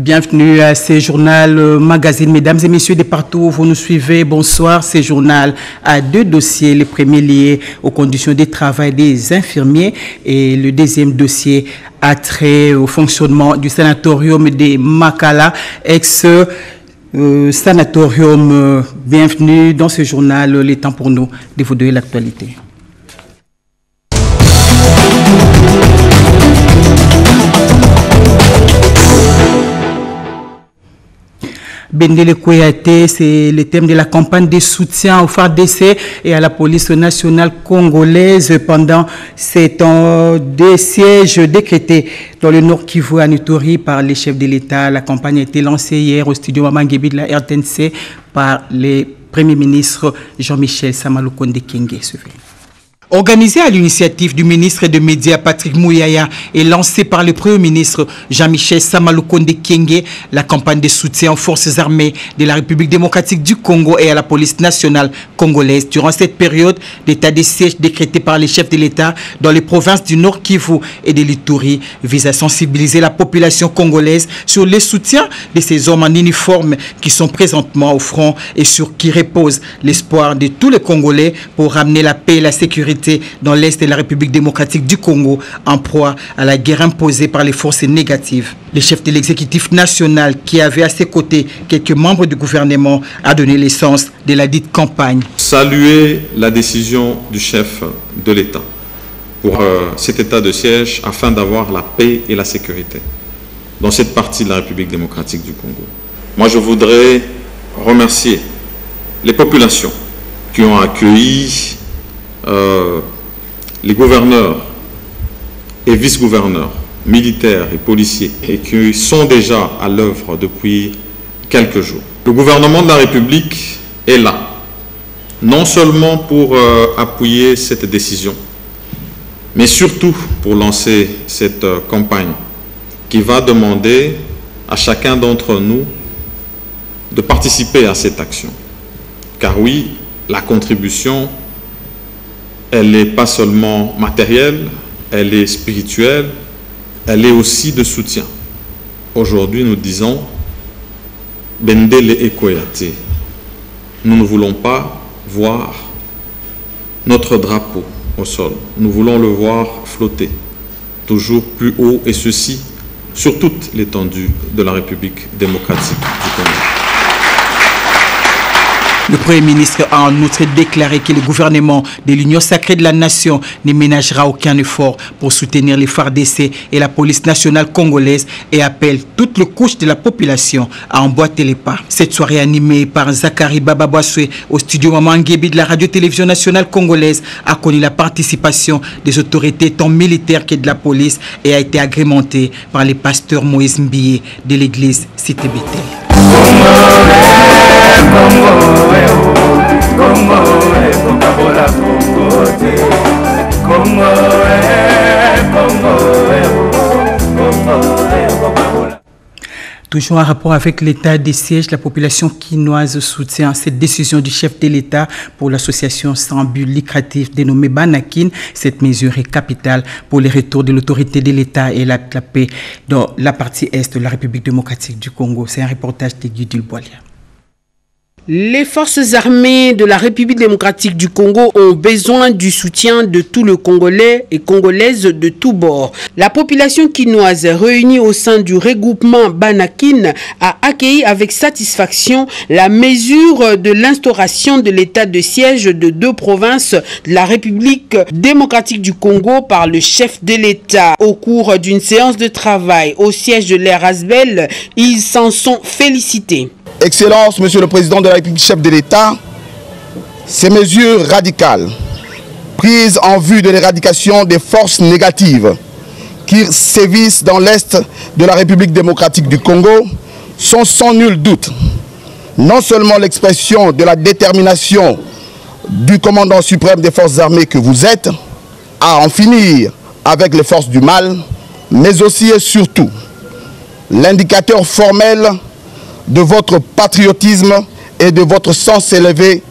Bienvenue à ce journal magazine. Mesdames et messieurs de partout où vous nous suivez, bonsoir. Ce journal a deux dossiers. Le premier lié aux conditions de travail des infirmiers et le deuxième dossier a trait au fonctionnement du sanatorium de Makala, ex-sanatorium. Bienvenue dans ce journal. Le temps pour nous de vous donner l'actualité. Bendele Kouyaté, c'est le thème de la campagne de soutien au FARDC et à la police nationale congolaise pendant ces temps de siège décrétés dans le Nord Kivu à Nitori par les chefs de l'État. La campagne a été lancée hier au studio Mamangebi de la RTNC par le Premier ministre Jean-Michel Samalukonde Kenge. Organisé à l'initiative du ministre des Médias Patrick Mouyaya et lancé par le Premier ministre Jean-Michel Samalukonde Kenge, la campagne de soutien aux forces armées de la République démocratique du Congo et à la police nationale congolaise durant cette période d'état de siège décrété par les chefs de l'État dans les provinces du Nord Kivu et de l'Ituri vise à sensibiliser la population congolaise sur le soutien de ces hommes en uniforme qui sont présentement au front et sur qui repose l'espoir de tous les Congolais pour ramener la paix et la sécurité dans l'Est de la République démocratique du Congo en proie à la guerre imposée par les forces négatives. Le chef de l'exécutif national, qui avait à ses côtés quelques membres du gouvernement, a donné l'essence de la dite campagne. Saluer la décision du chef de l'État pour cet état de siège afin d'avoir la paix et la sécurité dans cette partie de la République démocratique du Congo. Moi, je voudrais remercier les populations qui ont accueilli les gouverneurs et vice-gouverneurs, militaires et policiers, et qui sont déjà à l'œuvre depuis quelques jours. Le gouvernement de la République est là, non seulement pour appuyer cette décision, mais surtout pour lancer cette campagne qui va demander à chacun d'entre nous de participer à cette action. Car oui, la contribution, elle n'est pas seulement matérielle, elle est spirituelle, elle est aussi de soutien. Aujourd'hui, nous disons Bendele Kouyaté. Nous ne voulons pas voir notre drapeau au sol. Nous voulons le voir flotter toujours plus haut, et ceci sur toute l'étendue de la République démocratique du Congo. Le Premier ministre a en outre déclaré que le gouvernement de l'Union sacrée de la nation ne ménagera aucun effort pour soutenir les FARDC et la police nationale congolaise et appelle toutes les couches de la population à emboîter les pas. Cette soirée animée par Zachary Bababouassoué au studio Mamangebi de la radio-télévision nationale congolaise a connu la participation des autorités tant militaires que de la police et a été agrémentée par les pasteurs Moïse Mbié de l'église Cité Bethel. Toujours en rapport avec l'état des sièges, la population quinoise soutient cette décision du chef de l'État pour l'association sans but lucratif dénommée Banakin. Cette mesure est capitale pour le retour de l'autorité de l'État et la paix dans la partie est de la République démocratique du Congo. C'est un reportage de Guy Dulboilia. Les forces armées de la République démocratique du Congo ont besoin du soutien de tout le Congolais et Congolaises de tous bords. La population quinoise réunie au sein du regroupement Banakin a accueilli avec satisfaction la mesure de l'instauration de l'état de siège de deux provinces de la République démocratique du Congo par le chef de l'État. Au cours d'une séance de travail au siège de l'Erasbel, ils s'en sont félicités. Excellence, Monsieur le Président de la République, chef de l'État, ces mesures radicales prises en vue de l'éradication des forces négatives qui sévissent dans l'Est de la République démocratique du Congo sont sans nul doute non seulement l'expression de la détermination du commandant suprême des forces armées que vous êtes à en finir avec les forces du mal, mais aussi et surtout l'indicateur formel de votre patriotisme et de votre sens élevé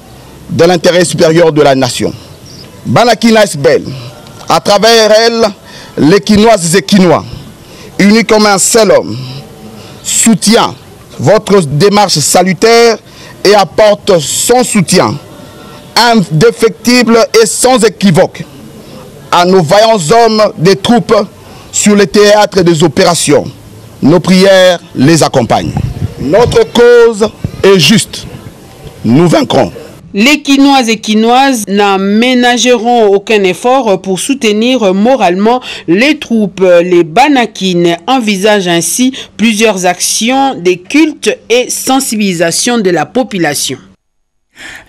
de l'intérêt supérieur de la nation. Banakin Erasbel, à travers elle, les Quinoises et Quinois, unis comme un seul homme, soutient votre démarche salutaire et apporte son soutien indéfectible et sans équivoque à nos vaillants hommes des troupes sur le théâtre des opérations. Nos prières les accompagnent. Notre cause est juste. Nous vaincrons. Les Quinoises et Quinoises n'aménageront aucun effort pour soutenir moralement les troupes. Les Banakines envisagent ainsi plusieurs actions, des cultes et sensibilisation de la population.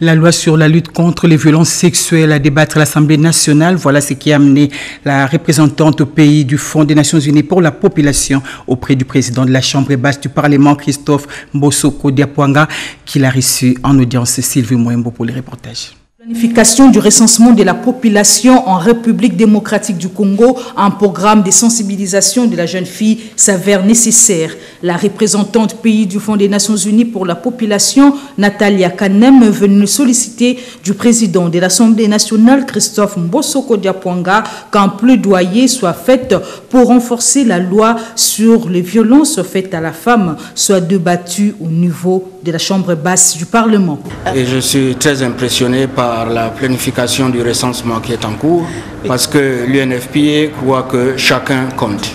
La loi sur la lutte contre les violences sexuelles à débattre à l'Assemblée nationale, voilà ce qui a amené la représentante au pays du Fonds des Nations Unies pour la population auprès du président de la Chambre basse du Parlement, Christophe Mbosoko Diapwanga, qui l'a reçu en audience. Sylvie Moembo pour le reportage. Planification du recensement de la population en République démocratique du Congo, un programme de sensibilisation de la jeune fille s'avère nécessaire. La représentante pays du Fonds des Nations Unies pour la population, Natalia Kanem, est venue solliciter du président de l'Assemblée nationale, Christophe Mbosoko Diapwanga, qu'un plaidoyer soit fait pour renforcer la loi sur les violences faites à la femme, soit débattue au niveau de la Chambre basse du Parlement. Et je suis très impressionné par la planification du recensement qui est en cours, parce que l'UNFPA croit que chacun compte.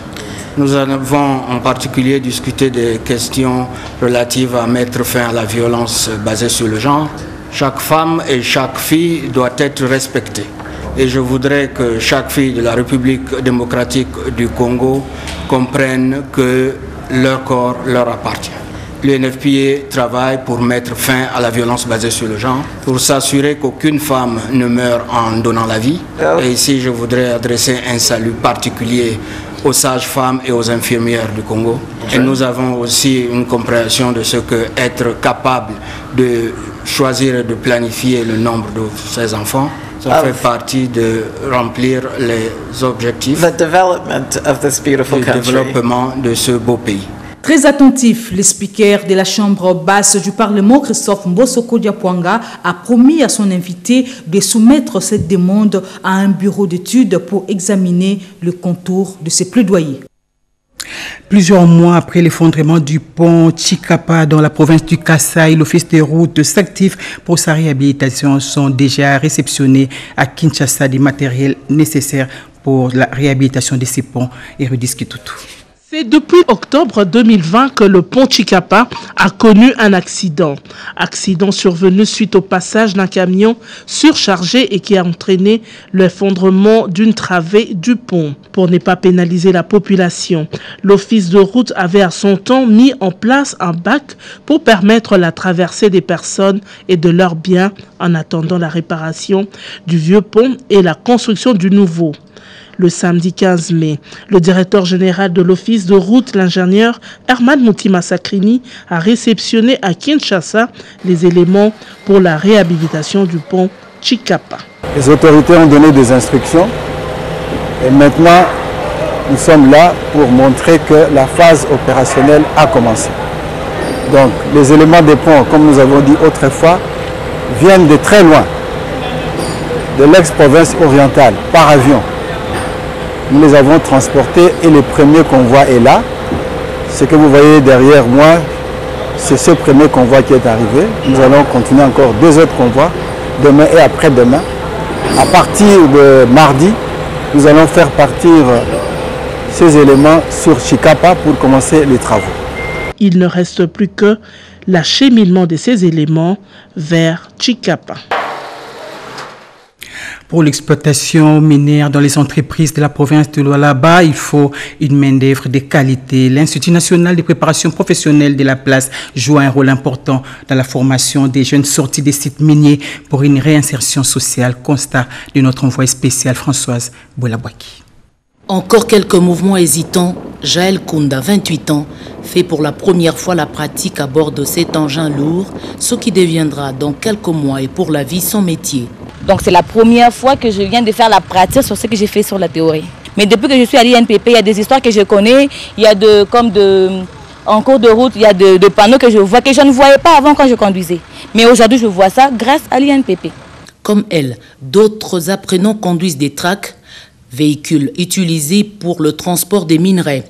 Nous avons en particulier discuté des questions relatives à mettre fin à la violence basée sur le genre. Chaque femme et chaque fille doit être respectée. Et je voudrais que chaque fille de la République démocratique du Congo comprenne que leur corps leur appartient. L'UNFPA travaille pour mettre fin à la violence basée sur le genre, pour s'assurer qu'aucune femme ne meurt en donnant la vie. Et ici, je voudrais adresser un salut particulier aux sages-femmes et aux infirmières du Congo. Et nous avons aussi une compréhension de ce que être capable de choisir et de planifier le nombre de ces enfants, ça fait partie de remplir les objectifs du développement de ce beau pays. Très attentif, le speaker de la Chambre basse du Parlement, Christophe Mbosoko Diapwanga, a promis à son invité de soumettre cette demande à un bureau d'études pour examiner le contour de ses plaidoyers. Plusieurs mois après l'effondrement du pont Chikapa dans la province du Kasaï, l'Office des routes s'active pour sa réhabilitation. Sont déjà réceptionnés à Kinshasa des matériels nécessaires pour la réhabilitation de ces ponts. Érudis Kitutu. C'est depuis octobre 2020 que le pont Chikapa a connu un accident. Accident survenu suite au passage d'un camion surchargé et qui a entraîné l'effondrement d'une travée du pont. Pour ne pas pénaliser la population, l'Office de route avait à son temps mis en place un bac pour permettre la traversée des personnes et de leurs biens en attendant la réparation du vieux pont et la construction du nouveau. Le samedi 15 mai, le directeur général de l'Office de route, l'ingénieur Herman Moutima Sakrini, a réceptionné à Kinshasa les éléments pour la réhabilitation du pont Chikapa. Les autorités ont donné des instructions et maintenant nous sommes là pour montrer que la phase opérationnelle a commencé. Donc les éléments des ponts, comme nous avons dit autrefois, viennent de très loin, de l'ex-province orientale, par avion. Nous les avons transportés et le premier convoi est là. Ce que vous voyez derrière moi, c'est ce premier convoi qui est arrivé. Nous allons continuer encore 2 autres convois, demain et après-demain. À partir de mardi, nous allons faire partir ces éléments sur Chikapa pour commencer les travaux. Il ne reste plus que l'acheminement de ces éléments vers Chikapa. Pour l'exploitation minière dans les entreprises de la province de Lualaba, il faut une main-d'œuvre de qualité. L'Institut national de préparation professionnelle de la place joue un rôle important dans la formation des jeunes sortis des sites miniers pour une réinsertion sociale. Constat de notre envoyé spécial Françoise Boulabouaki. Encore quelques mouvements hésitants, Jaël Kounda, 28 ans, fait pour la première fois la pratique à bord de cet engin lourd, ce qui deviendra dans quelques mois et pour la vie son métier. Donc c'est la première fois que je viens de faire la pratique sur ce que j'ai fait sur la théorie. Mais depuis que je suis à l'INPP, il y a des histoires que je connais, il y a en cours de route, il y a de panneaux que je vois que je ne voyais pas avant quand je conduisais. Mais aujourd'hui, je vois ça grâce à l'INPP. Comme elle, d'autres apprenants conduisent des tracks, véhicules utilisés pour le transport des minerais.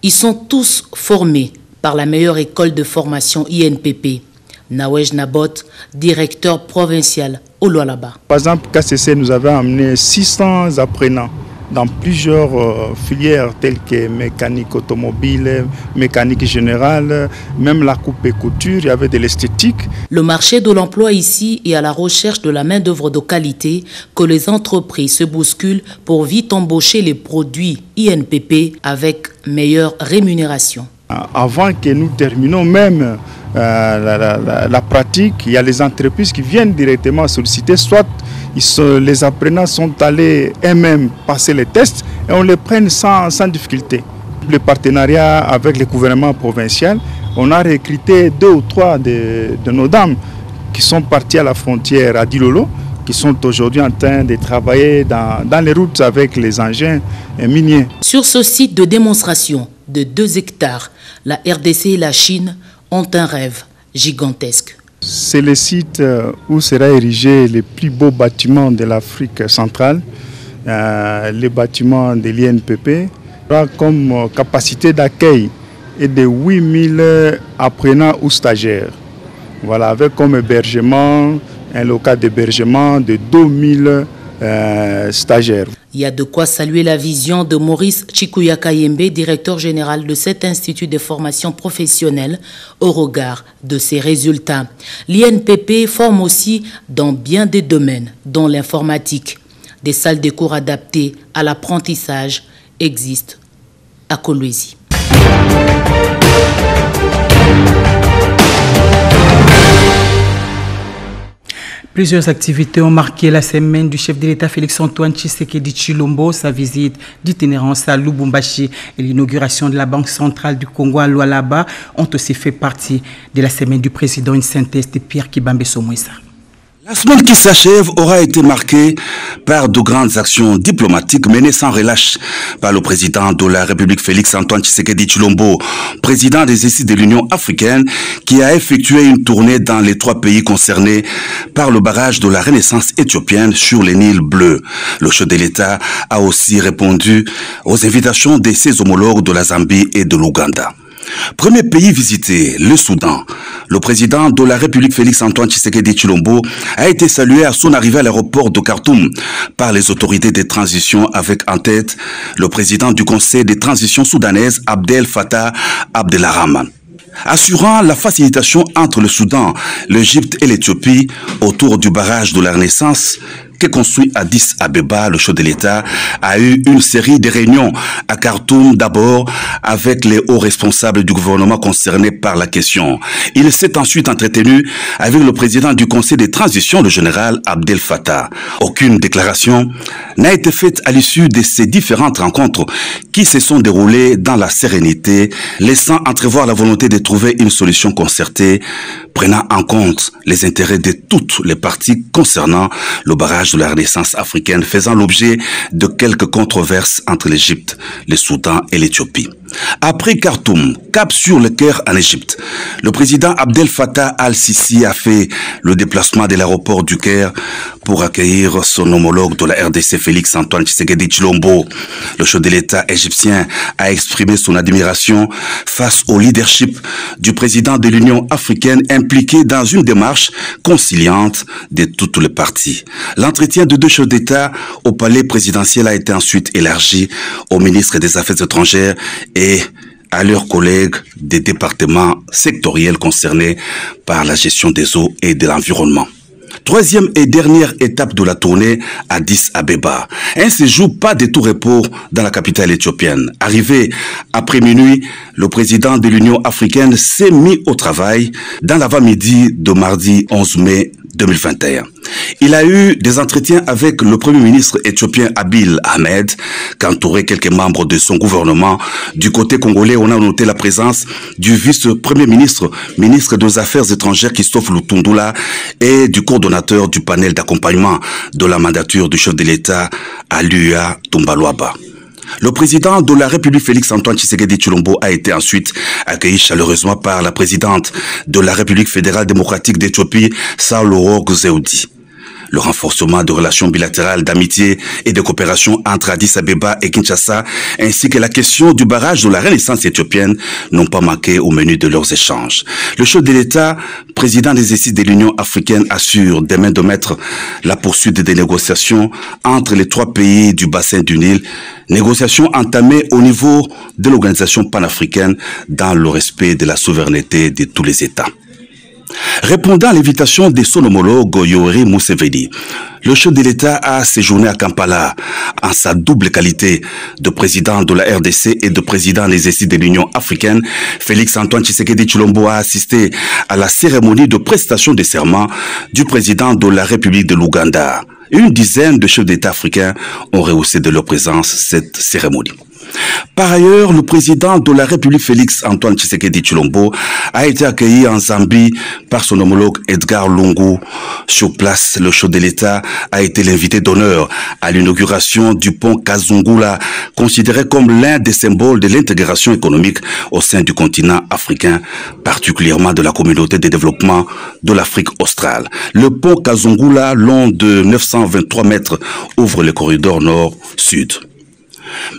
Ils sont tous formés par la meilleure école de formation INPP. Nawej Nabot, directeur provincial au Lualaba. Par exemple, KCC nous avait amené 600 apprenants dans plusieurs filières telles que mécanique automobile, mécanique générale, même la coupe et couture, il y avait de l'esthétique. Le marché de l'emploi ici est à la recherche de la main-d'œuvre de qualité que les entreprises se bousculent pour vite embaucher les produits INPP avec meilleure rémunération. Avant que nous terminions même la pratique, il y a les entreprises qui viennent directement solliciter, soit les apprenants sont allés eux-mêmes passer les tests et on les prenne sans difficulté. Le partenariat avec le gouvernement provincial, on a recruté 2 ou 3 de nos dames qui sont parties à la frontière à Dilolo, qui sont aujourd'hui en train de travailler dans les routes avec les engins miniers. Sur ce site de démonstration de 2 hectares, la RDC et la Chine ont un rêve gigantesque. C'est le site où sera érigé le plus beau bâtiment de l'Afrique centrale, le bâtiment de l'INPP, comme capacité d'accueil et de 8000 apprenants ou stagiaires. Voilà, avec comme hébergement, un local d'hébergement de 2000 stagiaires. Il y a de quoi saluer la vision de Maurice Chikuyakayembe, directeur général de cet institut de formation professionnelle, au regard de ses résultats. L'INPP forme aussi dans bien des domaines, dont l'informatique. Des salles de cours adaptées à l'apprentissage existent à Kolwezi. Plusieurs activités ont marqué la semaine du chef de l'État Félix-Antoine Tshisekedi Tshilombo, sa visite d'itinérance à Lubumbashi et l'inauguration de la Banque centrale du Congo à Lualaba ont aussi fait partie de la semaine du président. Une synthèse de Pierre Kibambe Somouessa. La semaine qui s'achève aura été marquée par de grandes actions diplomatiques menées sans relâche par le président de la République Félix-Antoine Tshisekedi Tshilombo, président des ECI de l'Union africaine, qui a effectué une tournée dans les 3 pays concernés par le barrage de la Renaissance éthiopienne sur les Nils bleus. Le chef de l'État a aussi répondu aux invitations de ses homologues de la Zambie et de l'Ouganda. Premier pays visité, le Soudan. Le président de la République Félix-Antoine Tshisekedi Tshilombo a été salué à son arrivée à l'aéroport de Khartoum par les autorités de transition avec en tête le président du Conseil des transitions soudanaises Abdel Fattah Abdelrahman. Assurant la facilitation entre le Soudan, l'Égypte et l'Éthiopie autour du barrage de la Renaissance qu'est construit à Addis Abeba, le chef de l'État a eu une série de réunions à Khartoum d'abord avec les hauts responsables du gouvernement concernés par la question. Il s'est ensuite entretenu avec le président du Conseil des transitions, le général Abdel Fattah. Aucune déclaration n'a été faite à l'issue de ces différentes rencontres qui se sont déroulées dans la sérénité, laissant entrevoir la volonté de trouver une solution concertée, prenant en compte les intérêts de toutes les parties concernant le barrage de la Renaissance africaine, faisant l'objet de quelques controverses entre l'Égypte, le Soudan et l'Éthiopie. Après Khartoum, cap sur le Caire en Égypte, le président Abdel Fattah al-Sisi a fait le déplacement de l'aéroport du Caire pour accueillir son homologue de la RDC Félix-Antoine Tshisekedi Tshilombo. Le chef de l'État égyptien a exprimé son admiration face au leadership du président de l'Union africaine impliqué dans une démarche conciliante de toutes les parties. L'entretien de 2 chefs d'État au palais présidentiel a été ensuite élargi au ministre des Affaires étrangères et à leurs collègues des départements sectoriels concernés par la gestion des eaux et de l'environnement. Troisième et dernière étape de la tournée, Addis Abeba. Un séjour pas de tout repos dans la capitale éthiopienne. Arrivé après minuit, le président de l'Union africaine s'est mis au travail dans l'avant-midi de mardi 11 mai 2021. Il a eu des entretiens avec le premier ministre éthiopien Abiy Ahmed, qu'entourait quelques membres de son gouvernement. Du côté congolais, on a noté la présence du vice-premier ministre, ministre des Affaires étrangères Christophe Lutundula et du coordonnateur du panel d'accompagnement de la mandature du chef de l'État Aluya Tumbalwaba. Le président de la République Félix-Antoine Tshisekedi Tshilombo a été ensuite accueilli chaleureusement par la présidente de la République fédérale démocratique d'Éthiopie, Sahle-Work Zewde. Le renforcement de relations bilatérales d'amitié et de coopération entre Addis Abeba et Kinshasa, ainsi que la question du barrage de la Renaissance éthiopienne n'ont pas manqué au menu de leurs échanges. Le chef de l'État, président des exercices de l'Union africaine, assure demain de mettre la poursuite des négociations entre les 3 pays du bassin du Nil, négociations entamées au niveau de l'organisation panafricaine dans le respect de la souveraineté de tous les États. Répondant à l'invitation de son homologue Yoweri Museveni, le chef de l'État a séjourné à Kampala en sa double qualité de président de la RDC et de président des exercices de l'Union africaine. Félix Antoine Tshisekedi Tshilombo a assisté à la cérémonie de prestation de serment du président de la République de l'Ouganda. Une dizaine de chefs d'État africains ont rehaussé de leur présence cette cérémonie. Par ailleurs, le président de la République Félix Antoine Tshisekedi Tshilombo a été accueilli en Zambie par son homologue Edgar Lungu. Sur place, le chef de l'État a été l'invité d'honneur à l'inauguration du pont Kazungula, considéré comme l'un des symboles de l'intégration économique au sein du continent africain, particulièrement de la communauté de développement de l'Afrique australe. Le pont Kazungula, long de 923 mètres, ouvre le corridor nord-sud.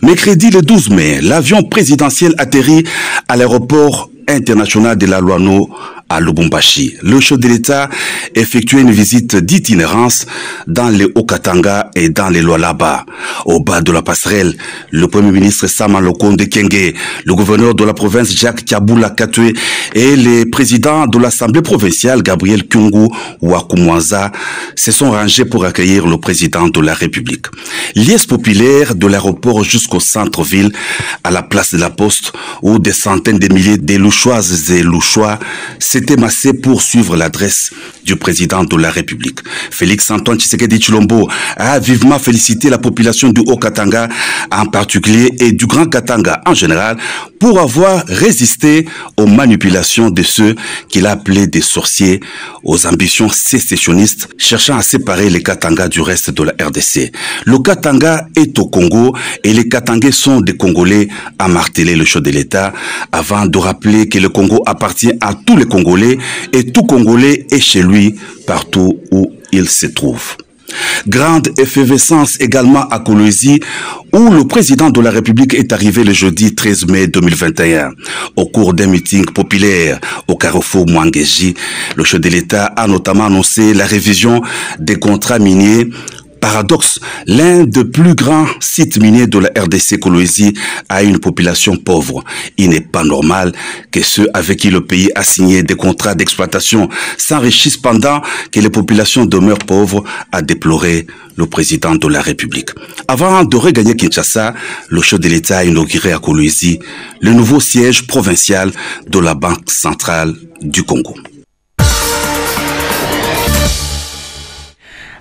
Mercredi le 12 mai, l'avion présidentiel atterrit à l'aéroport international de la Luano à Lubumbashi. Le chef de l'État effectuait une visite d'itinérance dans les Haut-Katanga et dans les Lualaba. Au bas de la passerelle, le Premier ministre Sama Lukonde Kyenge, le gouverneur de la province Jacques Tiabula Katwe et les présidents de l'Assemblée provinciale Gabriel Kyungu Wakumwaza se sont rangés pour accueillir le président de la République. Liesse populaire de l'aéroport jusqu'au centre-ville, à la place de la Poste, où des centaines de milliers de Louchoises et Louchois s'étaient massés pour suivre l'adresse du président de la République. Félix Antoine Tshisekedi Tshilombo a vivement félicité la population du Haut-Katanga en particulier et du Grand Katanga en général pour avoir résisté aux manipulations de ceux qu'il a appelés des sorciers, aux ambitions sécessionnistes cherchant à séparer les Katanga du reste de la RDC. Le Katanga est au Congo et les Katangais sont des Congolais, a martelé le chef de l'État avant de rappeler que le Congo appartient à tous les Congolais et tout Congolais est chez lui partout où il se trouve. Grande effervescence également à Kolwezi, où le président de la République est arrivé le jeudi 13 mai 2021. Au cours d'un meeting populaire au carrefour Mwangeji, le chef de l'État a notamment annoncé la révision des contrats miniers. Paradoxe, l'un des plus grands sites miniers de la RDC Kolwezi a une population pauvre. Il n'est pas normal que ceux avec qui le pays a signé des contrats d'exploitation s'enrichissent pendant que les populations demeurent pauvres, a déploré le président de la République. Avant de regagner Kinshasa, le chef de l'État a inauguré à Kolwezi le nouveau siège provincial de la Banque centrale du Congo.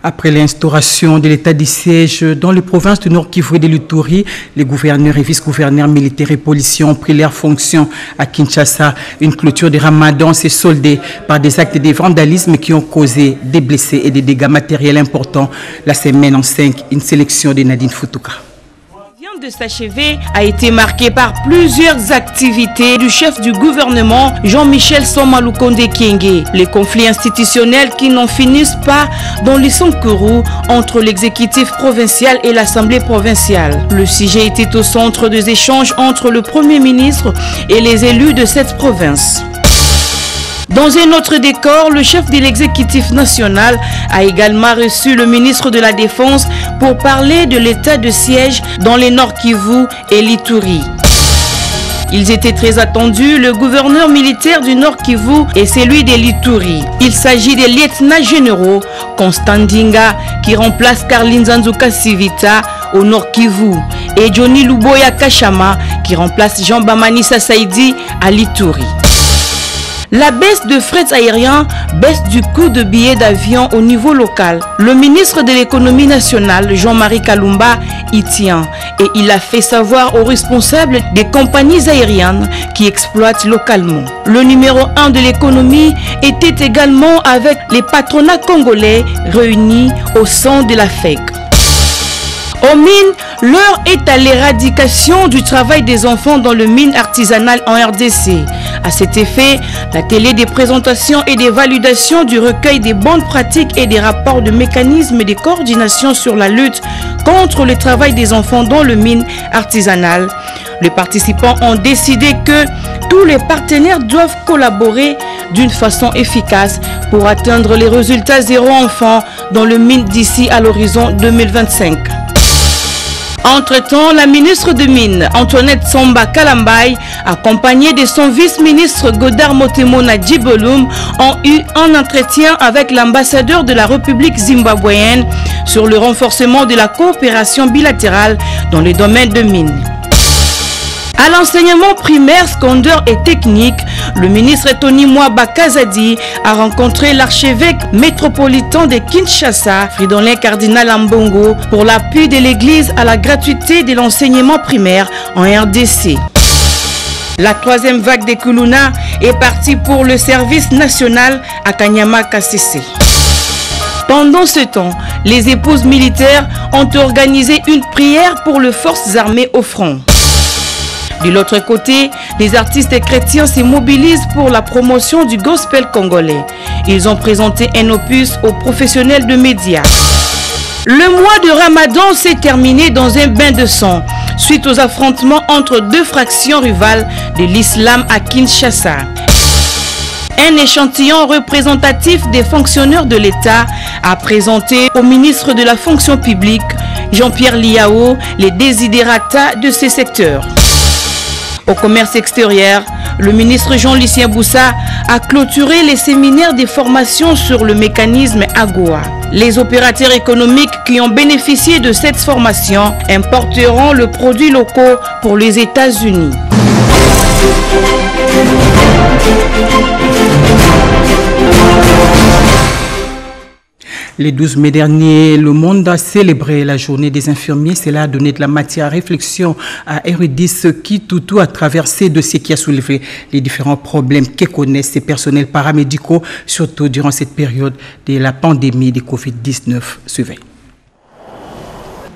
Après l'instauration de l'état de siège dans les provinces du Nord Kivu et de l'Ituri, les gouverneurs et vice-gouverneurs militaires et policiers ont pris leurs fonctions à Kinshasa. Une clôture de Ramadan s'est soldée par des actes de vandalisme qui ont causé des blessés et des dégâts matériels importants. La semaine en 5, une sélection de Nadine Futuka. De s'achever a été marqué par plusieurs activités du chef du gouvernement Jean-Michel Sama Lukonde Kyenge. Les conflits institutionnels qui n'en finissent pas dans les Sankourou entre l'exécutif provincial et l'Assemblée provinciale. Le sujet était au centre des échanges entre le Premier ministre et les élus de cette province. Dans un autre décor, le chef de l'exécutif national a également reçu le ministre de la Défense pour parler de l'état de siège dans les Nord Kivu et l'Ituri. Ils étaient très attendus, le gouverneur militaire du Nord Kivu et celui de l'Ituri. Il s'agit des lieutenants généraux Constant Dinga qui remplace Karlin Zanzuka Sivita au Nord Kivu et Johnny Luboya Kachama qui remplace Jean Bamanissa Saidi à l'Ituri. La baisse de fret aérien, baisse du coût de billets d'avion au niveau local. Le ministre de l'économie nationale, Jean-Marie Kalumba, y tient et il a fait savoir aux responsables des compagnies aériennes qui exploitent localement. Le numéro 1 de l'économie était également avec les patronats congolais réunis au sein de la FEC. Aux mines, l'heure est à l'éradication du travail des enfants dans le mine artisanal en RDC. À cet effet, l'atelier des présentations et des validations du recueil des bonnes pratiques et des rapports de mécanismes de coordination sur la lutte contre le travail des enfants dans le mine artisanal. Les participants ont décidé que tous les partenaires doivent collaborer d'une façon efficace pour atteindre les résultats zéro enfant dans le mine d'ici à l'horizon 2025. Entre-temps, la ministre de Mines, Antoinette Somba Kalambay, accompagnée de son vice-ministre Godard Motemo Nadjiboloum, ont eu un entretien avec l'ambassadeur de la République zimbabwéenne sur le renforcement de la coopération bilatérale dans le domaine de mines. À l'enseignement primaire, secondaire et technique, le ministre Tony Mwaba Kazadi a rencontré l'archevêque métropolitain de Kinshasa, Fridolin Cardinal Ambongo, pour l'appui de l'Église à la gratuité de l'enseignement primaire en RDC. La troisième vague de Kuluna est partie pour le service national à Kanyama Kassese. Pendant ce temps, les épouses militaires ont organisé une prière pour les forces armées au front. De l'autre côté, les artistes chrétiens se mobilisent pour la promotion du gospel congolais. Ils ont présenté un opus aux professionnels de médias. Le mois de Ramadan s'est terminé dans un bain de sang suite aux affrontements entre deux fractions rivales de l'islam à Kinshasa. Un échantillon représentatif des fonctionnaires de l'État a présenté au ministre de la fonction publique, Jean-Pierre Liao, les desiderata de ces secteurs. Au commerce extérieur, le ministre Jean-Lucien Boussa a clôturé les séminaires de formation sur le mécanisme AGOA. Les opérateurs économiques qui ont bénéficié de cette formation importeront le produit local pour les États-Unis. Le 12 mai dernier, le monde a célébré la journée des infirmiers. Cela a donné de la matière à réflexion à Érudis qui tout a traversé de ce qui a soulevé les différents problèmes que connaissent ces personnels paramédicaux, surtout durant cette période de la pandémie de Covid-19. Suivez.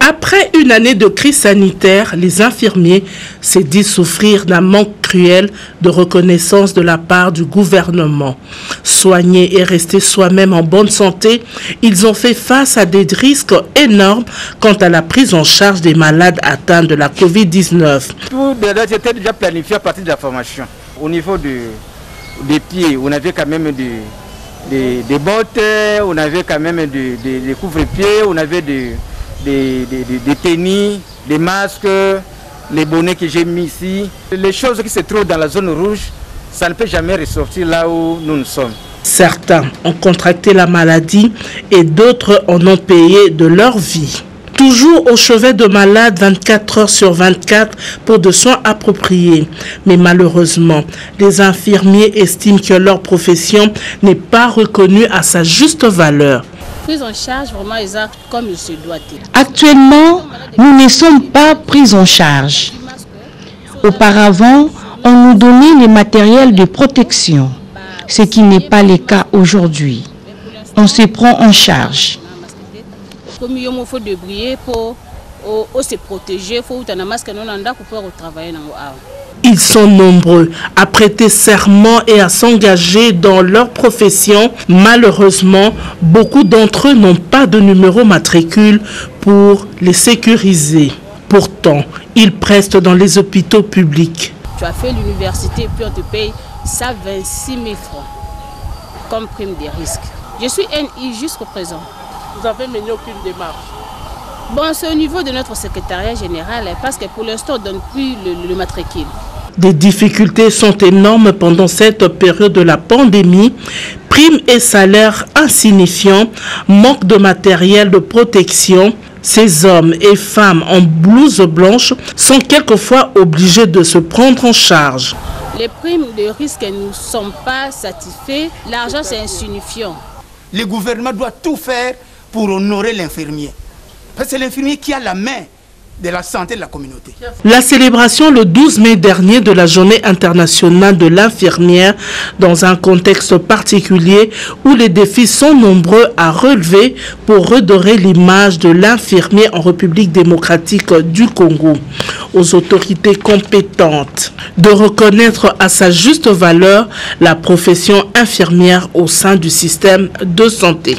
Après une année de crise sanitaire, les infirmiers se disent souffrir d'un manque cruel de reconnaissance de la part du gouvernement. Soignés et restés soi-même en bonne santé, ils ont fait face à des risques énormes quant à la prise en charge des malades atteints de la Covid-19. Tout était déjà planifié à partir de la formation. Au niveau des pieds, on avait quand même des bottes, on avait quand même des couvre-pieds, on avait des tennis, des masques, les bonnets que j'ai mis ici. Les choses qui se trouvent dans la zone rouge, ça ne peut jamais ressortir là où nous sommes. Certains ont contracté la maladie et d'autres en ont payé de leur vie. Toujours au chevet de malades 24 heures sur 24 pour de soins appropriés. Mais malheureusement, les infirmiers estiment que leur profession n'est pas reconnue à sa juste valeur. Prise en charge vraiment exact comme il se doit. Actuellement, nous ne sommes pas pris en charge. Auparavant, on nous donnait les matériels de protection, ce qui n'est pas le cas aujourd'hui. On se prend en charge. Comme il faut débrouiller pour se protéger, il faut un masque pour pouvoir travailler. Ils sont nombreux à prêter serment et à s'engager dans leur profession. Malheureusement, beaucoup d'entre eux n'ont pas de numéro matricule pour les sécuriser. Pourtant, ils prestent dans les hôpitaux publics. Tu as fait l'université puis on te paye ça 26 000 francs comme prime des risques. Je suis NI jusqu'au présent. Vous avez mené aucune démarche? Bon, c'est au niveau de notre secrétariat général parce que pour l'instant, on ne donne plus le matricule. Des difficultés sont énormes pendant cette période de la pandémie. Primes et salaires insignifiants, manque de matériel de protection. Ces hommes et femmes en blouse blanche sont quelquefois obligés de se prendre en charge. Les primes de risque ne sont pas satisfaits. L'argent, c'est insignifiant. Le gouvernement doit tout faire pour honorer l'infirmier. Parce que c'est l'infirmier qui a la main de la santé de la communauté. La célébration le 12 mai dernier de la Journée internationale de l'infirmière dans un contexte particulier où les défis sont nombreux à relever pour redorer l'image de l'infirmier en République démocratique du Congo. Aux autorités compétentes de reconnaître à sa juste valeur la profession infirmière au sein du système de santé.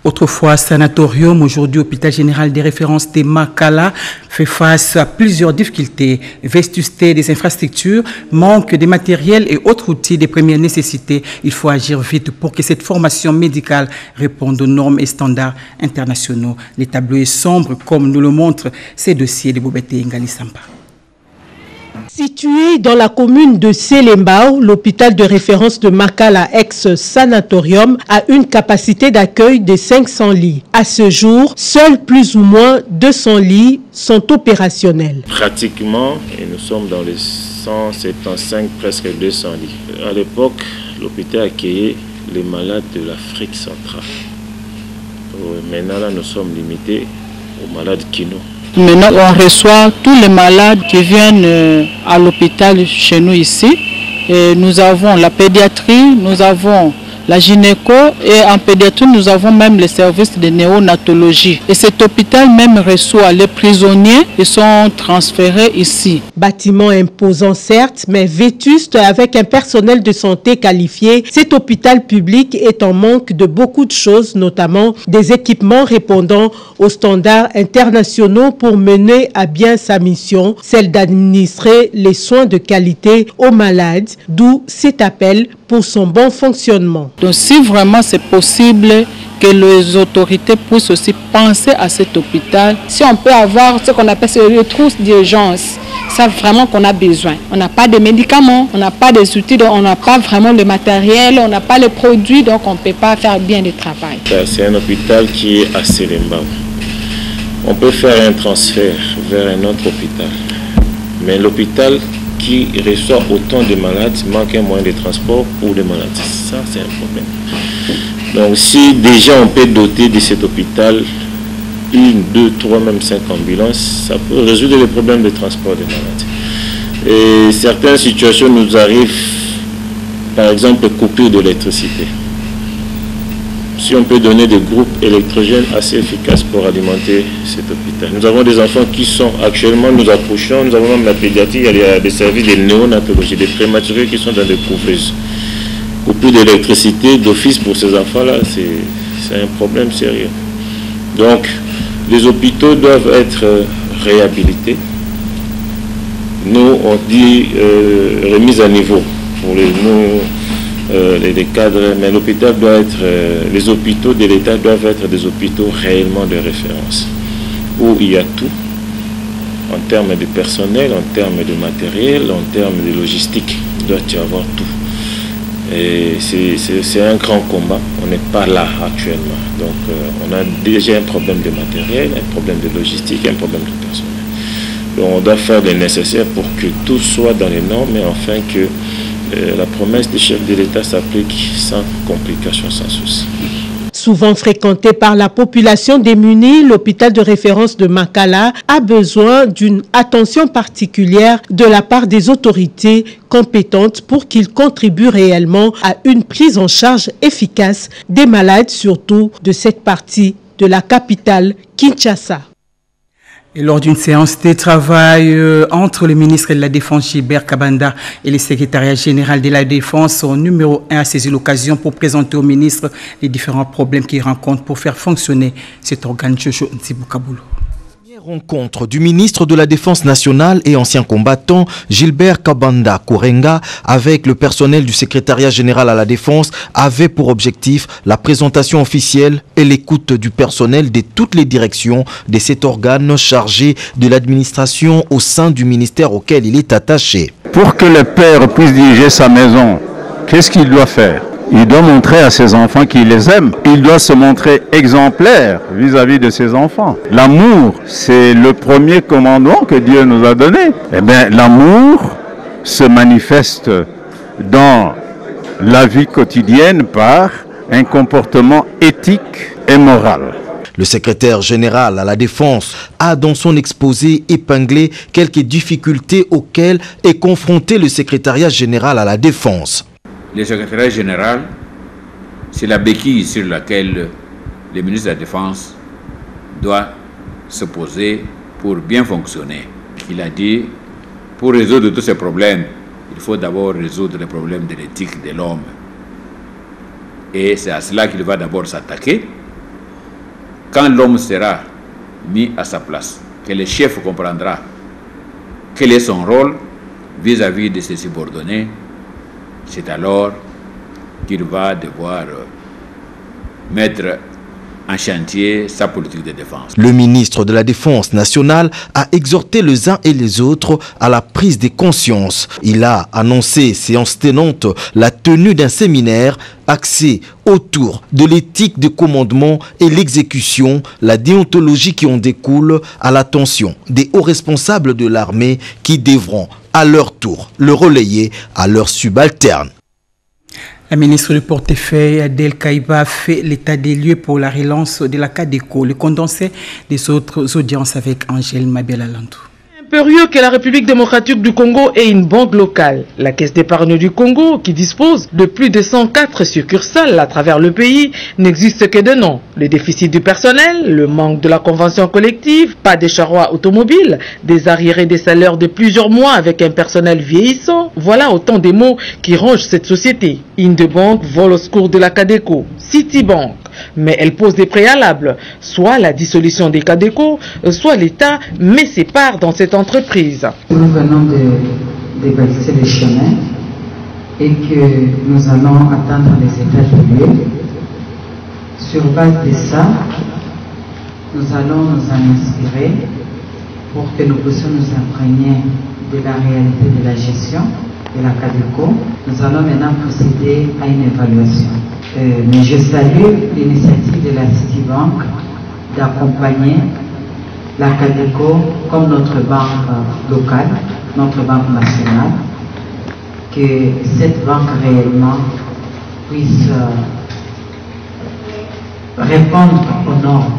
Autrefois sanatorium, aujourd'hui hôpital général des références de Makala fait face à plusieurs difficultés. Vétusté des infrastructures, manque de matériel et autres outils de première nécessité. Il faut agir vite pour que cette formation médicale réponde aux normes et standards internationaux. Les tableaux est sombre comme nous le montrent ces dossiers de Bobete Ngali Sampa. Situé dans la commune de Selembao, l'hôpital de référence de Makala ex-sanatorium a une capacité d'accueil de 500 lits. À ce jour, seuls plus ou moins 200 lits sont opérationnels. Pratiquement, et nous sommes dans les 175, presque 200 lits. À l'époque, l'hôpital accueillait les malades de l'Afrique centrale. Maintenant, là, nous sommes limités aux malades Kino. Maintenant, on reçoit tous les malades qui viennent à l'hôpital chez nous ici. Et nous avons la pédiatrie, nous avons la gynéco et en pédiatrie, nous avons même les services de néonatologie. Et cet hôpital même reçoit les prisonniers qui sont transférés ici. Bâtiment imposant certes, mais vétuste avec un personnel de santé qualifié, cet hôpital public est en manque de beaucoup de choses, notamment des équipements répondant aux standards internationaux pour mener à bien sa mission, celle d'administrer les soins de qualité aux malades, d'où cet appel pour son bon fonctionnement. Donc si vraiment c'est possible que les autorités puissent aussi penser à cet hôpital, si on peut avoir ce qu'on appelle les trousses d'urgence, ça vraiment qu'on a besoin. On n'a pas de médicaments, on n'a pas des outils, donc on n'a pas vraiment le matériel, on n'a pas les produits, donc on ne peut pas faire bien le travail. C'est un hôpital qui est à Selembao. On peut faire un transfert vers un autre hôpital, mais l'hôpital qui reçoit autant de malades manque un moyen de transport pour les malades. Ça, c'est un problème. Donc, si déjà on peut doter de cet hôpital 1, 2, 3, même 5 ambulances, ça peut résoudre les problèmes de transport des malades. Et certaines situations nous arrivent, par exemple, coupure d'électricité. Si on peut donner des groupes électrogènes assez efficaces pour alimenter cet hôpital. Nous avons des enfants qui sont actuellement, nous approchons, nous avons même la pédiatrie, il y a des services de néonatologie, des prématurés qui sont dans des couveuses. Coupure d'électricité d'office pour ces enfants-là, c'est un problème sérieux. Donc, les hôpitaux doivent être réhabilités. Nous, on dit remise à niveau pour les cadres, mais l'hôpital doit être, les hôpitaux de l'État doivent être des hôpitaux réellement de référence, où il y a tout, en termes de personnel, en termes de matériel, en termes de logistique, il doit y avoir tout. Et c'est un grand combat, on n'est pas là actuellement. Donc on a déjà un problème de matériel, un problème de logistique, un problème de personnel. Donc on doit faire le nécessaire pour que tout soit dans les normes et enfin que la promesse du chef de l'État s'applique sans complications, sans souci. Souvent fréquenté par la population démunie, l'hôpital de référence de Makala a besoin d'une attention particulière de la part des autorités compétentes pour qu'il contribue réellement à une prise en charge efficace des malades, surtout de cette partie de la capitale, Kinshasa. Et lors d'une séance de travail entre le ministre de la Défense Gilbert Kabanda et le secrétariat général de la Défense, son numéro 1 a saisi l'occasion pour présenter au ministre les différents problèmes qu'il rencontre pour faire fonctionner cet organe. Jojo Ntsiboukaboulou. Rencontre du ministre de la Défense nationale et ancien combattant Gilbert Kabanda Kourenga avec le personnel du secrétariat général à la Défense avait pour objectif la présentation officielle et l'écoute du personnel de toutes les directions de cet organe chargé de l'administration au sein du ministère auquel il est attaché. Pour que le père puisse diriger sa maison, qu'est-ce qu'il doit faire ? Il doit montrer à ses enfants qu'il les aime. Il doit se montrer exemplaire vis-à-vis de ses enfants. L'amour, c'est le premier commandement que Dieu nous a donné. Eh bien, l'amour se manifeste dans la vie quotidienne par un comportement éthique et moral. Le secrétaire général à la Défense a dans son exposé épinglé quelques difficultés auxquelles est confronté le secrétariat général à la Défense. Le secrétariat général, c'est la béquille sur laquelle le ministre de la Défense doit se poser pour bien fonctionner. Il a dit, pour résoudre tous ces problèmes, il faut d'abord résoudre les problèmes de l'éthique de l'homme. Et c'est à cela qu'il va d'abord s'attaquer. Quand l'homme sera mis à sa place, que le chef comprendra quel est son rôle vis-à-vis de ses subordonnés, c'est alors qu'il va devoir mettre en chantier sa politique de défense. Le ministre de la Défense nationale a exhorté les uns et les autres à la prise de conscience. Il a annoncé, séance tenante, la tenue d'un séminaire axé autour de l'éthique de commandement et l'exécution, la déontologie qui en découle, à l'attention des hauts responsables de l'armée qui devront à leur tour le relayer à leurs subalternes. La ministre du portefeuille, Adel Kaiba, a fait l'état des lieux pour la relance de la CADECO. Le condensé des autres audiences avec Angèle Mabelalandou. Impérieux que la République démocratique du Congo ait une banque locale. La Caisse d'épargne du Congo, qui dispose de plus de 104 succursales à travers le pays, n'existe que de nom. Le déficit du personnel, le manque de la convention collective, pas de charrois automobiles, des arriérés des salaires de plusieurs mois avec un personnel vieillissant, voilà autant de mots qui rongent cette société. Indebank vole au secours de la CADECO, Citibank, mais elle pose des préalables, soit la dissolution des CADECO, soit l'État met ses parts dans cette entreprise. Nous venons de baliser le chemin et que nous allons atteindre les états de lieu. Sur base de ça, nous allons nous en inspirer pour que nous puissions nous imprégner de la réalité de la gestion de la CADECO. Nous allons maintenant procéder à une évaluation. Mais je salue l'initiative de la Citibank d'accompagner la CADECO comme notre banque locale, notre banque nationale, que cette banque réellement puisse répondre aux normes.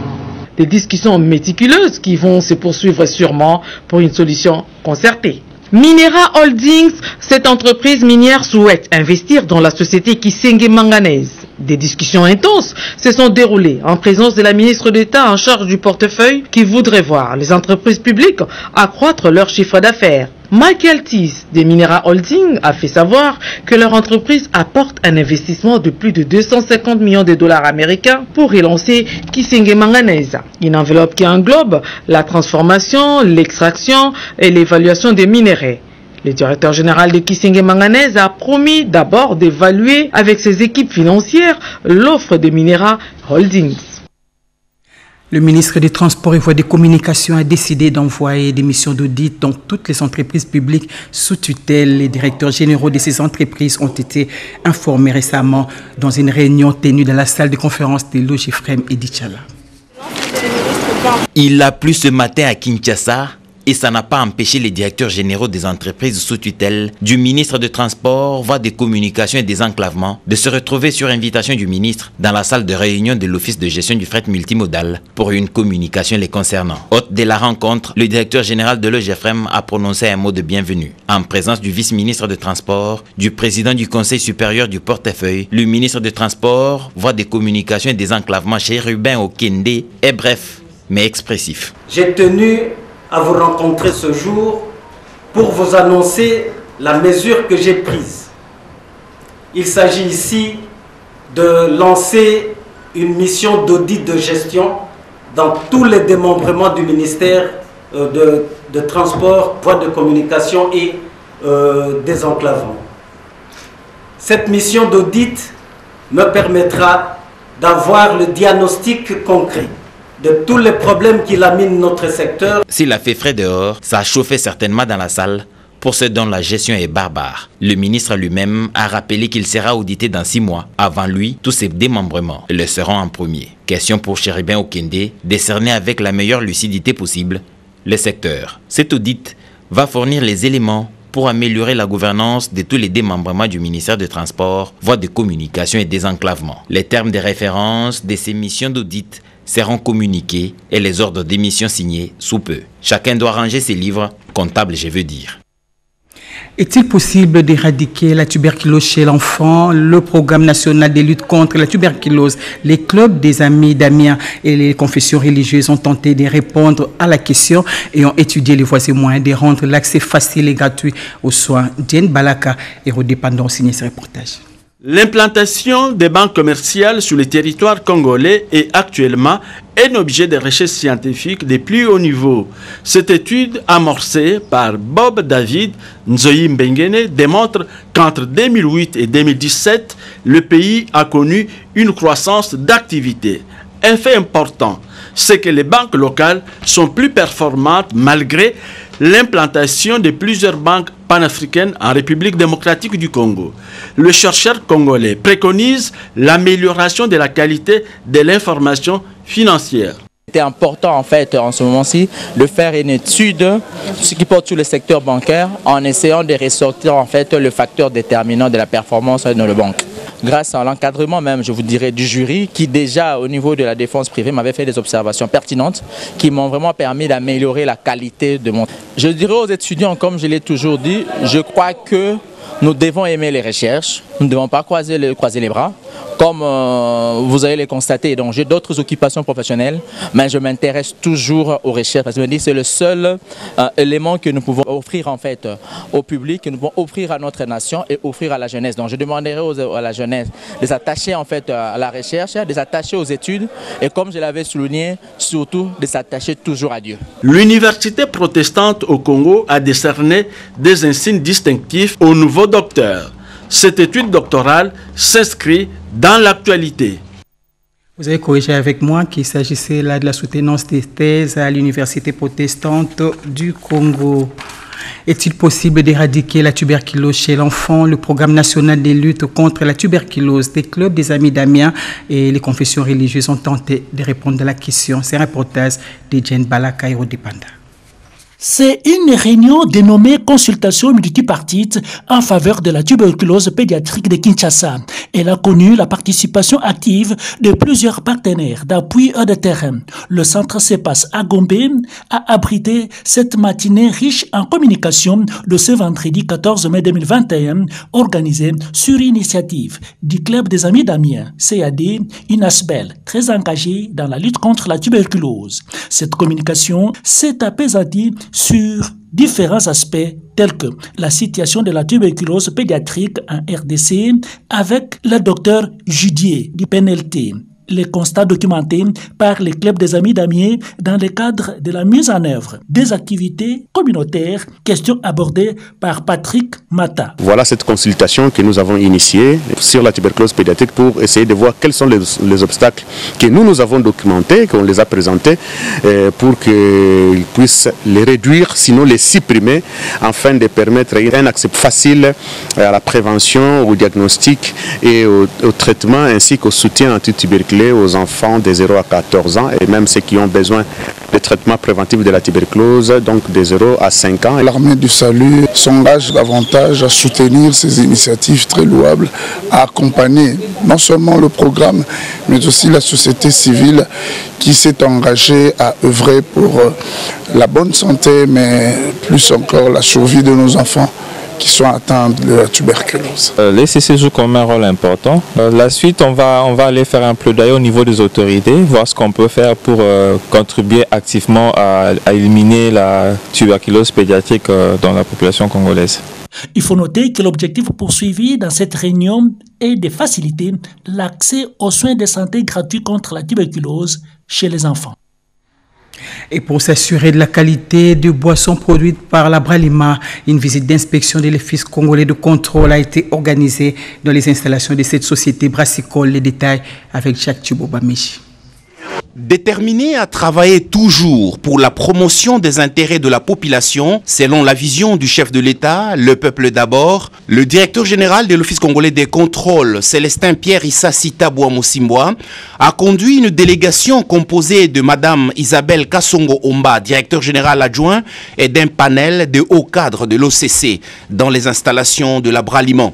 Des discussions méticuleuses qui vont se poursuivre sûrement pour une solution concertée. Minera Holdings, cette entreprise minière souhaite investir dans la société Kisenge Manganèse. Des discussions intenses se sont déroulées en présence de la ministre d'État en charge du portefeuille qui voudrait voir les entreprises publiques accroître leur chiffre d'affaires. Michael Thies de Minera Holdings a fait savoir que leur entreprise apporte un investissement de plus de 250 millions de dollars américains pour relancer Kisenge Manganèse. Une enveloppe qui englobe la transformation, l'extraction et l'évaluation des minéraux. Le directeur général de Kisenge Manganèse a promis d'abord d'évaluer avec ses équipes financières l'offre de Minera Holdings. Le ministre des Transports et Voies de Communication a décidé d'envoyer des missions d'audit dans toutes les entreprises publiques sous tutelle. Les directeurs généraux de ces entreprises ont été informés récemment dans une réunion tenue dans la salle de conférence de Logifrem et d'Ichala. Il a plu ce matin à Kinshasa et ça n'a pas empêché les directeurs généraux des entreprises sous tutelle, du ministre des Transports, Voies de Communication et des Enclavements, de se retrouver sur invitation du ministre dans la salle de réunion de l'Office de gestion du fret multimodal pour une communication les concernant. Hôte de la rencontre, le directeur général de l'OGFREM a prononcé un mot de bienvenue en présence du vice-ministre des Transports, du président du Conseil supérieur du portefeuille, le ministre des Transports, Voies de Communication et des Enclavements, Chérubin Okende, est bref mais expressif. J'ai tenu à vous rencontrer ce jour pour vous annoncer la mesure que j'ai prise. Il s'agit ici de lancer une mission d'audit de gestion dans tous les démembrements du ministère de Transport, Voies de Communication et Désenclavement. Cette mission d'audit me permettra d'avoir le diagnostic concret de tous les problèmes qui laminent notre secteur. S'il a fait frais dehors, ça a chauffé certainement dans la salle pour ceux dont la gestion est barbare. Le ministre lui-même a rappelé qu'il sera audité dans 6 mois. Avant lui, tous ses démembrements le seront en premier. Question pour Chérubin Okende, décerner avec la meilleure lucidité possible le secteur. Cet audit va fournir les éléments pour améliorer la gouvernance de tous les démembrements du ministère des Transports, Voies de Communication et Désenclavement. Les termes de référence de ces missions d'audit seront communiqués et les ordres d'émission signés sous peu. Chacun doit ranger ses livres comptables, je veux dire. Est-il possible d'éradiquer la tuberculose chez l'enfant? Le programme national de lutte contre la tuberculose, les clubs des amis d'Amiens et les confessions religieuses ont tenté de répondre à la question et ont étudié les voies et moyens de rendre l'accès facile et gratuit aux soins. Diane Balaka, héros-dépendant, signe ce reportage. L'implantation des banques commerciales sur le territoire congolais est actuellement un objet de recherche scientifique de plus haut niveau. Cette étude amorcée par Bob David Nzoyi Mbengene démontre qu'entre 2008 et 2017, le pays a connu une croissance d'activité. Un fait important, c'est que les banques locales sont plus performantes malgré l'implantation de plusieurs banques panafricaines en République démocratique du Congo. Le chercheur congolais préconise l'amélioration de la qualité de l'information financière. C'était important en fait en ce moment-ci de faire une étude ce qui porte sur le secteur bancaire en essayant de ressortir en fait le facteur déterminant de la performance de nos banques. Grâce à l'encadrement même, je vous dirais, du jury qui déjà au niveau de la défense privée m'avait fait des observations pertinentes qui m'ont vraiment permis d'améliorer la qualité de mon... Je dirais aux étudiants, comme je l'ai toujours dit, je crois que nous devons aimer les recherches, nous ne devons pas croiser les bras. Comme vous allez le constater, donc j'ai d'autres occupations professionnelles, mais je m'intéresse toujours aux recherches parce que je me dis que c'est le seul élément que nous pouvons offrir en fait au public, que nous pouvons offrir à notre nation et offrir à la jeunesse. Donc je demanderai à la jeunesse de s'attacher en fait à la recherche, de s'attacher aux études et comme je l'avais souligné, surtout de s'attacher toujours à Dieu. L'université protestante au Congo a décerné des insignes distinctifs aux nouveaux docteurs. Cette étude doctorale s'inscrit dans l'actualité. Vous avez corrigé avec moi qu'il s'agissait là de la soutenance des thèses à l'Université protestante du Congo. Est-il possible d'éradiquer la tuberculose chez l'enfant? Le programme national de lutte contre la tuberculose des clubs des amis d'Amiens et les confessions religieuses ont tenté de répondre à la question. C'est un reportage de Diane Balaka, héros-dépendant. C'est une réunion dénommée consultation multipartite en faveur de la tuberculose pédiatrique de Kinshasa. Elle a connu la participation active de plusieurs partenaires d'appui et de terrain. Le centre CEPAS à Gombe a abrité cette matinée riche en communication de ce vendredi 14 mai 2021, organisée sur initiative du Club des Amis d'Amiens, CAD, une ASBEL très engagée dans la lutte contre la tuberculose. Cette communication s'est apaisantie sur différents aspects tels que la situation de la tuberculose pédiatrique en RDC avec le docteur Judier du PNLT. Les constats documentés par les clubs des amis d'Amiens dans le cadre de la mise en œuvre des activités communautaires, questions abordées par Patrick Mata. Voilà cette consultation que nous avons initiée sur la tuberculose pédiatrique pour essayer de voir quels sont les obstacles que nous avons documentés, qu'on les a présentés pour qu'ils puissent les réduire, sinon les supprimer, afin de permettre un accès facile à la prévention, au diagnostic et au traitement ainsi qu'au soutien anti-tuberculose aux enfants de 0 à 14 ans et même ceux qui ont besoin de traitement préventif de la tuberculose, donc de 0 à 5 ans. L'armée du salut s'engage davantage à soutenir ces initiatives très louables, à accompagner non seulement le programme, mais aussi la société civile qui s'est engagée à œuvrer pour la bonne santé, mais plus encore la survie de nos enfants qui sont atteints de la tuberculose. Les CC jouent comme un rôle important. La suite, on va aller faire un plaidoyer au niveau des autorités, voir ce qu'on peut faire pour contribuer activement à éliminer la tuberculose pédiatrique dans la population congolaise. Il faut noter que l'objectif poursuivi dans cette réunion est de faciliter l'accès aux soins de santé gratuits contre la tuberculose chez les enfants. Et pour s'assurer de la qualité des boissons produites par la Bralima, une visite d'inspection de l'Office congolais de contrôle a été organisée dans les installations de cette société brassicole. Les détails avec Jacques Tubobamichi. Déterminé à travailler toujours pour la promotion des intérêts de la population, selon la vision du chef de l'État, le peuple d'abord, le directeur général de l'Office congolais des contrôles, Célestin Pierre Issa Sita Bouamousimboa, a conduit une délégation composée de Madame Isabelle Kassongo Omba, directeur général adjoint, et d'un panel de hauts cadres de l'OCC dans les installations de la Bralima.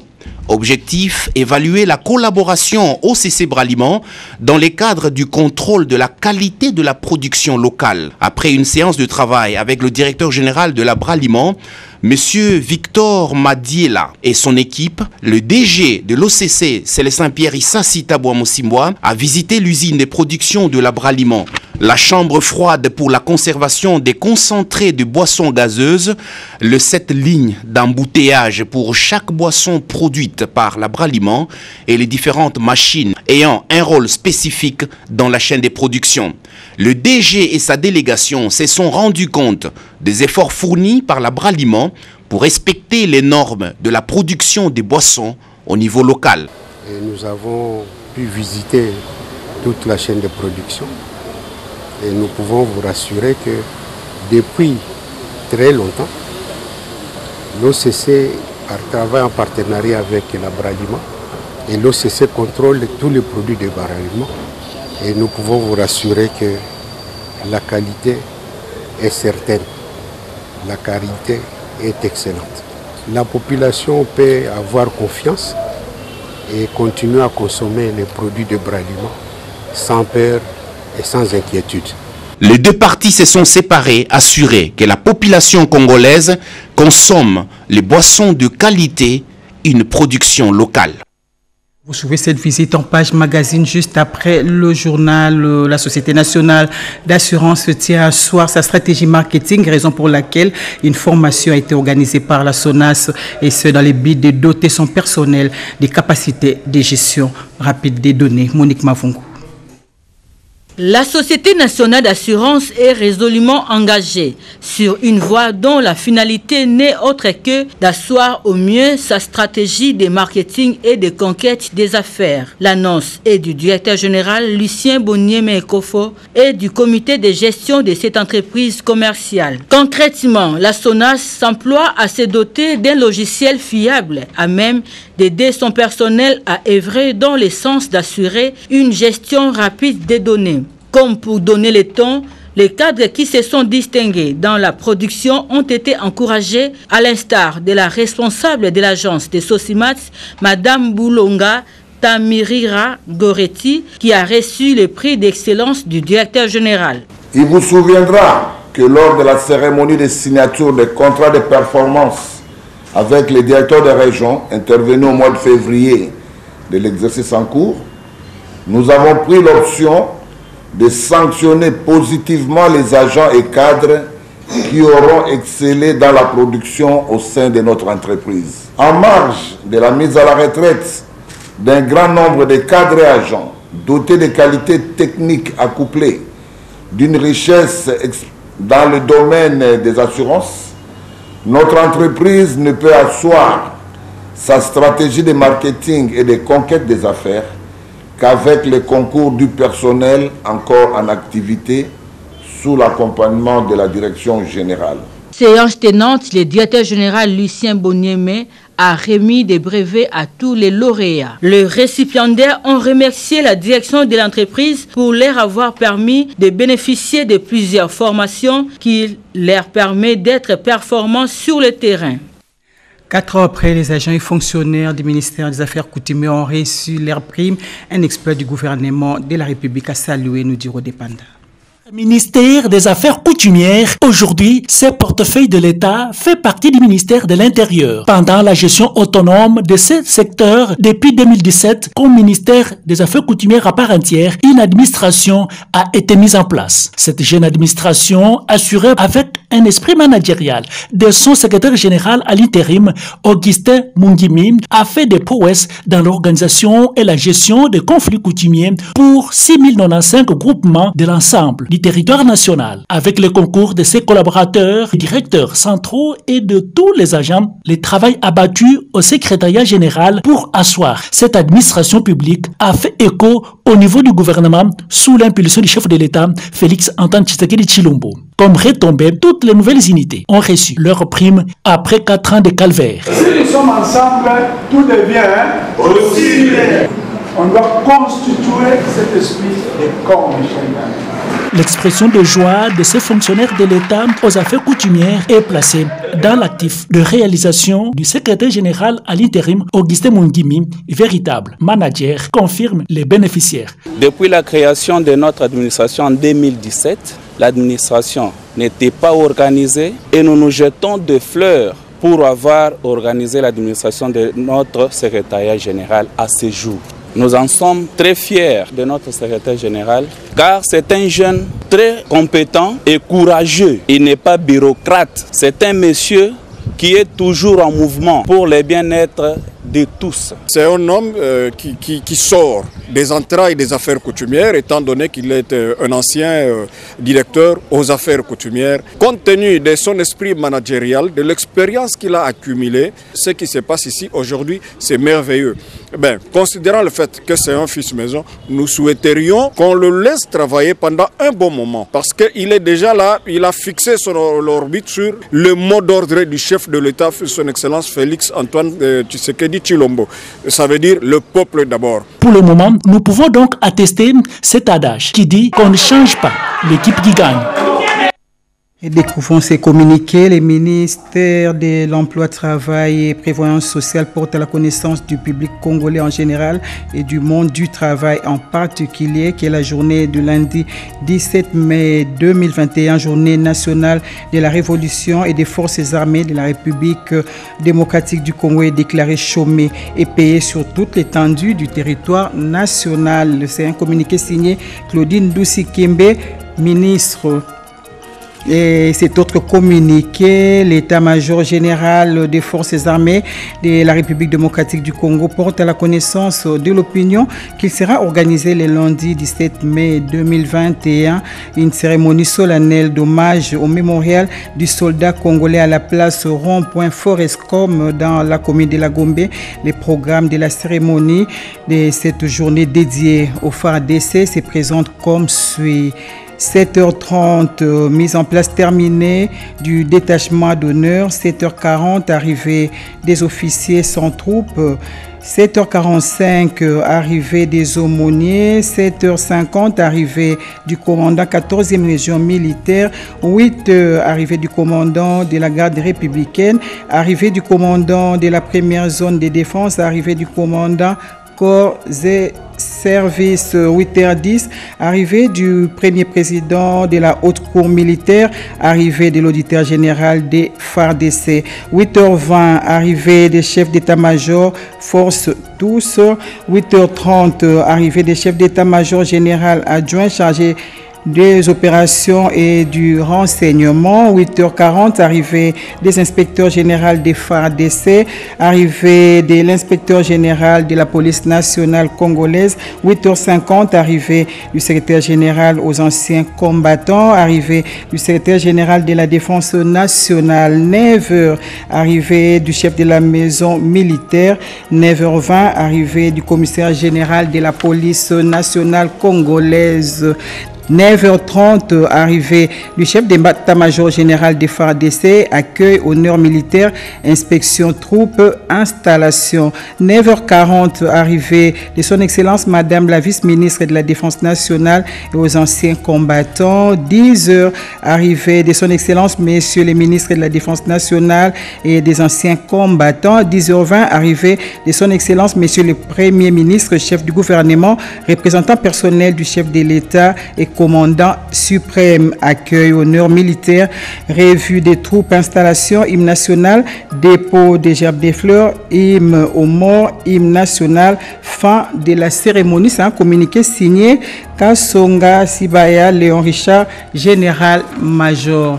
Objectif, évaluer la collaboration OCC Braliment dans les cadres du contrôle de la qualité de la production locale. Après une séance de travail avec le directeur général de la Braliment, Monsieur Victor Madiela et son équipe, le DG de l'OCC, Célestin Pierre Issassi Tabouamosimboa, a visité l'usine de production de la Braliment, la chambre froide pour la conservation des concentrés de boissons gazeuses, le 7 lignes d'embouteillage pour chaque boisson produite par la Braliment et les différentes machines ayant un rôle spécifique dans la chaîne de production. Le DG et sa délégation se sont rendus compte des efforts fournis par la Braliment pour respecter les normes de la production des boissons au niveau local. Et nous avons pu visiter toute la chaîne de production et nous pouvons vous rassurer que depuis très longtemps, l'OCC travaille en partenariat avec la Braliment et l'OCC contrôle tous les produits de Braliment. Et nous pouvons vous rassurer que la qualité est certaine, la qualité est excellente. La population peut avoir confiance et continuer à consommer les produits de Braliment sans peur et sans inquiétude. Les deux parties se sont séparées, assurées que la population congolaise consomme les boissons de qualité, une production locale. Vous suivez cette visite en page magazine juste après le journal. La Société nationale d'assurance tient à asseoir sa stratégie marketing, raison pour laquelle une formation a été organisée par la SONAS et ce dans le but de doter son personnel des capacités de gestion rapide des données. Monique Mavungu. La Société nationale d'assurance est résolument engagée sur une voie dont la finalité n'est autre que d'asseoir au mieux sa stratégie de marketing et de conquête des affaires. L'annonce est du directeur général Lucien Bonnier-Mekofo et du comité de gestion de cette entreprise commerciale. Concrètement, la SONAS s'emploie à se doter d'un logiciel fiable à même d'aider son personnel à œuvrer dans le sens d'assurer une gestion rapide des données. Comme pour donner le ton, les cadres qui se sont distingués dans la production ont été encouragés, à l'instar de la responsable de l'agence de Sosimat, Madame Boulonga Tamirira Goretti, qui a reçu le prix d'excellence du directeur général. Il vous souviendra que lors de la cérémonie de signature des contrats de performance avec les directeurs des régions intervenus au mois de février de l'exercice en cours, nous avons pris l'option de sanctionner positivement les agents et cadres qui auront excellé dans la production au sein de notre entreprise. En marge de la mise à la retraite d'un grand nombre de cadres et agents dotés de qualités techniques accouplées d'une richesse dans le domaine des assurances, notre entreprise ne peut asseoir sa stratégie de marketing et de conquête des affaires qu'avec le concours du personnel encore en activité sous l'accompagnement de la direction générale. Séance tenante, le directeur général Lucien Bonnier a remis des brevets à tous les lauréats. Les récipiendaires ont remercié la direction de l'entreprise pour leur avoir permis de bénéficier de plusieurs formations qui leur permettent d'être performants sur le terrain. 4 ans après, les agents et fonctionnaires du ministère des Affaires coutumières ont reçu leur prime. Un expert du gouvernement de la République a salué, nous dirons Dépanda. Ministère des Affaires coutumières. Aujourd'hui, ce portefeuille de l'État fait partie du ministère de l'Intérieur. Pendant la gestion autonome de ce secteur, depuis 2017, comme ministère des Affaires coutumières à part entière, une administration a été mise en place. Cette jeune administration, assurée avec un esprit managérial de son secrétaire général à l'intérim, Augustin Mungimi, a fait des prouesses dans l'organisation et la gestion des conflits coutumiers pour 6095 groupements de l'ensemble du territoire national. Avec le concours de ses collaborateurs, directeurs centraux et de tous les agents, le travail abattu au secrétariat général pour asseoir cette administration publique a fait écho au niveau du gouvernement sous l'impulsion du chef de l'État, Félix Antoine Tshisekedi Tshilombo. Comme retombée, toutes les nouvelles unités ont reçu leur prime après 4 ans de calvaire. Si nous sommes ensemble, tout devient possible. On doit constituer cet esprit de corps, Michel. L'expression de joie de ces fonctionnaires de l'État aux affaires coutumières est placée dans l'actif de réalisation du secrétaire général à l'intérim Augustin Mungimi, véritable manager, confirme les bénéficiaires. Depuis la création de notre administration en 2017, l'administration n'était pas organisée et nous nous jetons de fleurs pour avoir organisé l'administration de notre secrétariat général à ce jour. Nous en sommes très fiers de notre secrétaire général car c'est un jeune très compétent et courageux. Il n'est pas bureaucrate, c'est un monsieur qui est toujours en mouvement pour le bien-être de tous. C'est un homme qui sort des entrailles des affaires coutumières, étant donné qu'il est un ancien directeur aux affaires coutumières. Compte tenu de son esprit managérial, de l'expérience qu'il a accumulée, ce qui se passe ici aujourd'hui, c'est merveilleux. Ben, considérant le fait que c'est un fils maison, nous souhaiterions qu'on le laisse travailler pendant un bon moment, parce qu'il est déjà là, il a fixé son orbite sur le mot d'ordre du chef de l'État, son Excellence Félix Antoine Tshisekedi Tshilombo. Ça veut dire le peuple d'abord. Pour le moment, nous pouvons donc attester cet adage qui dit qu'on ne change pas l'équipe qui gagne. Et découvrons ces communiqués. Les ministères de l'Emploi, Travail et Prévoyance sociale portent à la connaissance du public congolais en général et du monde du travail en particulier, qui est la journée de lundi 17 mai 2021, journée nationale de la Révolution et des forces armées de la République démocratique du Congo, est déclarée chômée et payée sur toute l'étendue du territoire national. C'est un communiqué signé Claudine Doucy-Kembe, ministre. Et cet autre communiqué, l'état-major général des forces armées de la République démocratique du Congo porte à la connaissance de l'opinion qu'il sera organisé le lundi 17 mai 2021 une cérémonie solennelle d'hommage au mémorial du soldat congolais à la place Rond-Point Forescom dans la commune de la Gombe. Les programmes de la cérémonie de cette journée dédiée au FARDC se présentent comme suit. 7h30, mise en place terminée du détachement d'honneur. 7h40, arrivée des officiers sans troupes. 7h45, arrivée des aumôniers. 7h50, arrivée du commandant 14e région militaire. 8h, arrivée du commandant de la garde républicaine. Arrivée du commandant de la première zone de défense. Arrivée du commandant corps et service. 8h10, arrivée du premier président de la haute cour militaire, arrivée de l'auditeur général des FARDC. 8h20, arrivée des chefs d'état-major force tous. 8h30, arrivée des chefs d'état-major général adjoint chargé des opérations et du renseignement. 8h40, arrivée des inspecteurs généraux des FARDC, arrivée de l'inspecteur général de la police nationale congolaise. 8h50, arrivée du secrétaire général aux anciens combattants, arrivée du secrétaire général de la défense nationale. 9h, arrivée du chef de la maison militaire. 9h20, arrivée du commissaire général de la police nationale congolaise. 9h30, arrivée du chef d'état-major général des FARDC, accueil, honneur militaire, inspection troupes, installation. 9h40, arrivée de son Excellence Madame la vice-ministre de la Défense nationale et aux anciens combattants. 10h, arrivée de son Excellence Messieurs les ministres de la Défense nationale et des anciens combattants. 10h20, arrivée de son Excellence Messieurs le Premier ministre, chef du gouvernement, représentant personnel du chef de l'État et commandant suprême. Accueil, honneur militaire, revue des troupes, installation, hymne national, dépôt des gerbes des fleurs, hymne aux morts, hymne national, fin de la cérémonie. C'est un communiqué signé Kassonga Sibaya Léon Richard, général-major.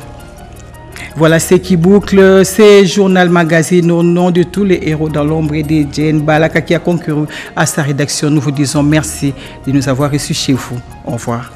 Voilà ce qui boucle ces journal magazine au nom de tous les héros dans l'ombre et de Jane Balaka qui a concouru à sa rédaction. Nous vous disons merci de nous avoir reçus chez vous. Au revoir.